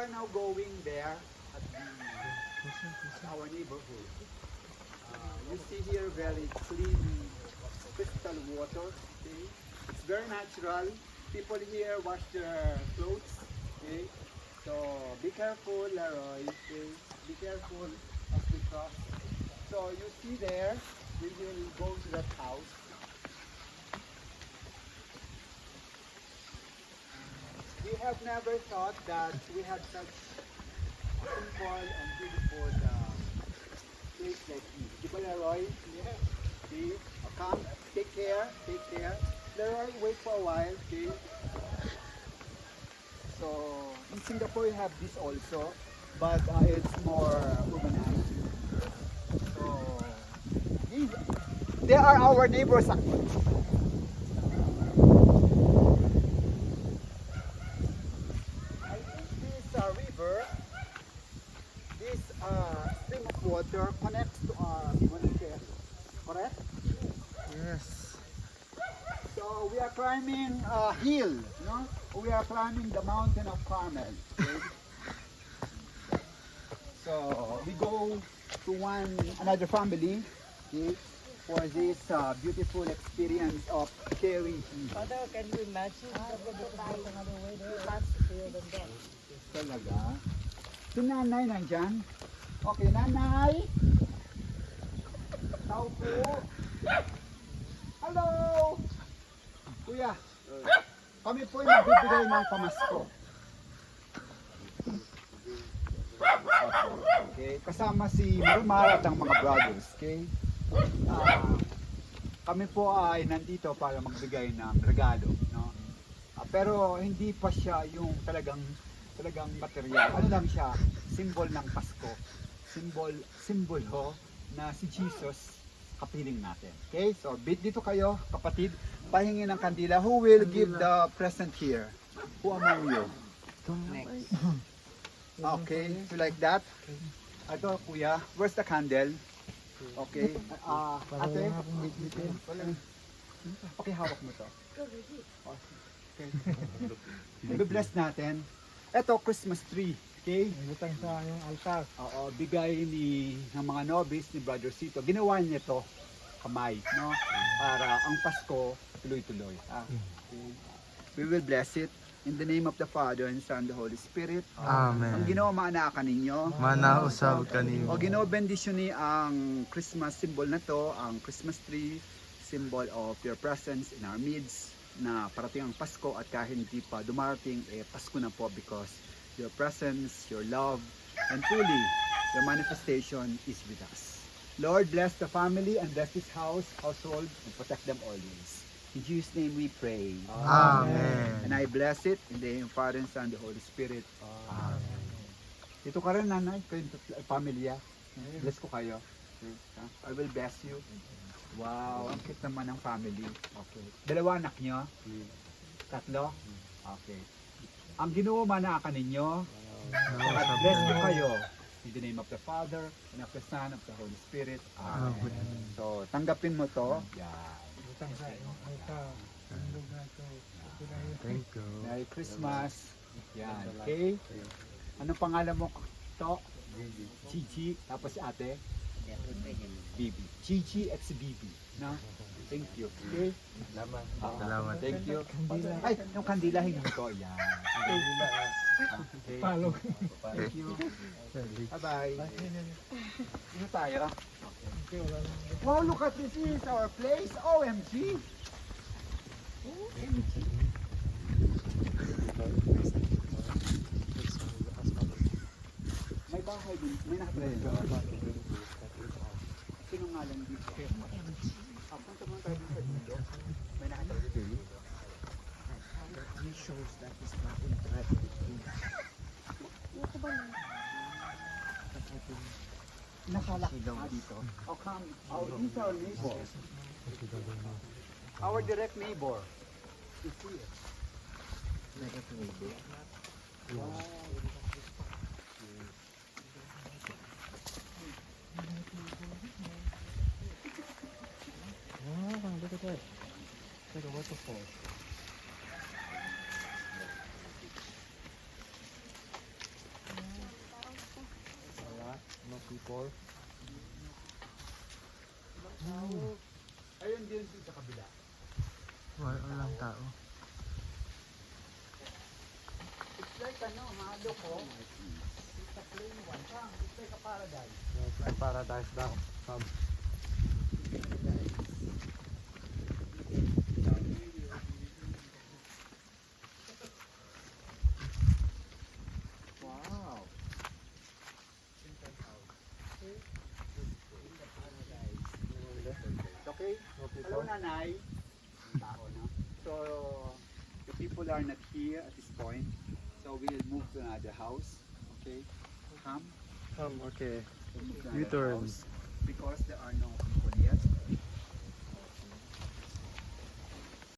are now going there at our neighborhood. You see here very clean crystal water. Okay? It's very natural. People here wash their clothes. Okay? So be careful, Leroy. Okay? Be careful as we cross. So you see there, we will go to that house. We have never thought that we had such simple and beautiful place like this. Di ba, Leroy? Yeah. See? Come, take care, take care. Leroy, wait for a while, okay? So, in Singapore, you have this also, but it's more urbanized. So, they are our neighbors. I think this river, this stream of water connects to our monastery. Correct? Yes. So we are climbing a hill, no? We are climbing the mountain of Carmel. Okay? So we go to another family, okay, for this beautiful experience of carrying him. Father, can you imagine another way there? That's clear than that. Talaga? Si nanay nandyan? Okay, nanay! Tao po! Hello! Kuya, kami po ay magbibigay ng pamasko. Okay, kasama si Marimar at ang mga brothers, okay? Kami po ay nandito para magbigay ng regalo, no? Pero hindi pa siya yung talagang material. Ano lang siya? Symbol ng Pasko. Symbol ho na si Jesus kapiling natin. Okay? So, dito kayo, kapatid, pahingin ng kandila. Who will give the present here? Who among you? Next. Okay, so like that. Ito, kuya, where's the candle? Okay. Ate? Okay, hawak mo to. Okay. I-bless natin. Ito, Christmas tree. Okay? Butang sa yung altar. Oo, bigay ng mga novice ni Brother Cito. Ginawa niya to kamay, no? Para ang Pasko tuloy-tuloy. Okay. We will bless it in the name of the Father and Son and the Holy Spirit. Ang Amen. Ginoo maanaakan ninyo. Manausab kanimo. O Ginoo bendisyon ni ang Christmas symbol na to, ang Christmas tree, symbol of your presence in our midst, na parating ang Pasko at kahit hindi pa dumarating, Pasko na po because your presence, your love, and truly, your manifestation is with us. Lord, bless the family and bless this household, and protect them always. In Jesus' name we pray. Amen. And I bless it in the name of Father and Son and the Holy Spirit. Amen. Dito ka rin, nanay, kayong pamilya. Bless ko kayo. I will bless you. Wow, ang cute naman ng family. Okay. Dalawa anak nyo? Tatlo? Okay. Ang Ginoo manaakan ninyo, at bless ko kayo. In the name of the Father, and of the Son, of the Holy Spirit. Amen. So, tanggapin mo to. Yan. Butang sa yung altar. Tindog na ito. Thank you. Merry Christmas. Yan. Okay? Anong pangalan mo? To? Chichi. Tapos si ate? Bibi. Chichi at si Bibi. No? Thank you. Okay? Salamat. Salamat. Thank you. Ay, yung kandila hindi ko. Yan. Okay. Palo. Thank you. Bye-bye. Dito tayo. Wow, look at this. This is our place. OMG. OMG. May bahay din. May nakatira. Sino nga lang dito? Punta mo tayo dito sa dito. May nakatira dito. This shows that is not interested in nakalaki dito. Oh, come. Oh, these are our neighbors. Our direct neighbor is here. Direct neighbor. Wow. Look at that. It's like a waterfall. people. Ayun din sa kabila. Walang tao. It's like halo ko. It's a plain one. It's like a paradise. It's like paradise daw. Wow. Okay? Hello, Nanay. Tao, no? So, the people are not here at this point. So, we'll move to another house. Okay? Come. Okay. We'll move to another U-turn. house because there are no people yet.